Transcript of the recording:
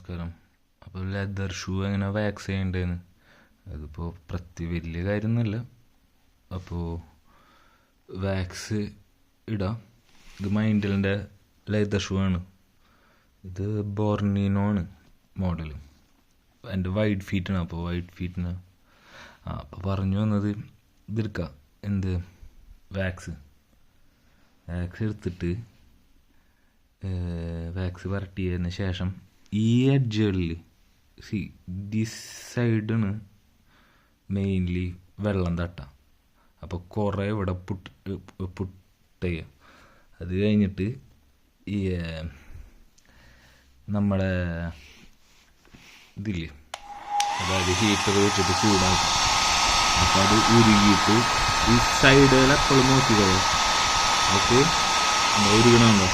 നമസ്കാരം. അപ്പോൾ leather shoe എങ്ങനെ വാക്സ് ചെയ്യേണ്ടതെന്ന്, അതിപ്പോൾ വലിയ കാര്യമൊന്നുമില്ല. അപ്പോൾ വാക്സ് ഇടാം. ഇത് മൈൻഡലിൻ്റെ ലെതർ ഷൂ ആണ്. ഇത് ബോർണിനോ ആണ് മോഡൽ. എൻ്റെ വൈഡ് ഫീറ്റാണ്. അപ്പോൾ വൈഡ് ഫീറ്റിന് അപ്പോൾ പറഞ്ഞു വന്നത് ഇതെടുക്കാം. എന്ത് വാക്സ് എടുത്തിട്ട് വാക്സ് പരട്ടിയതിന് ശേഷം ഈ എഡ്ജുകളിൽ ദിസ് സൈഡാണ് മെയിൻലി വെള്ളം തട്ടാം. അപ്പോൾ കുറേ ഇവിടെ പുട്ട് ചെയ്യുക. അത് കഴിഞ്ഞിട്ട് ഈ നമ്മുടെ ഇതില്ലേ, അതായത് ഹീറ്റർ വെച്ചിട്ട് ചൂടാക്കും. അപ്പോൾ അത് ഉരുകിയിട്ട് ഈ സൈഡുകൾ എപ്പോഴും നോക്കിക്കോ. ഓക്കെ, ഉരുകണുണ്ടോ?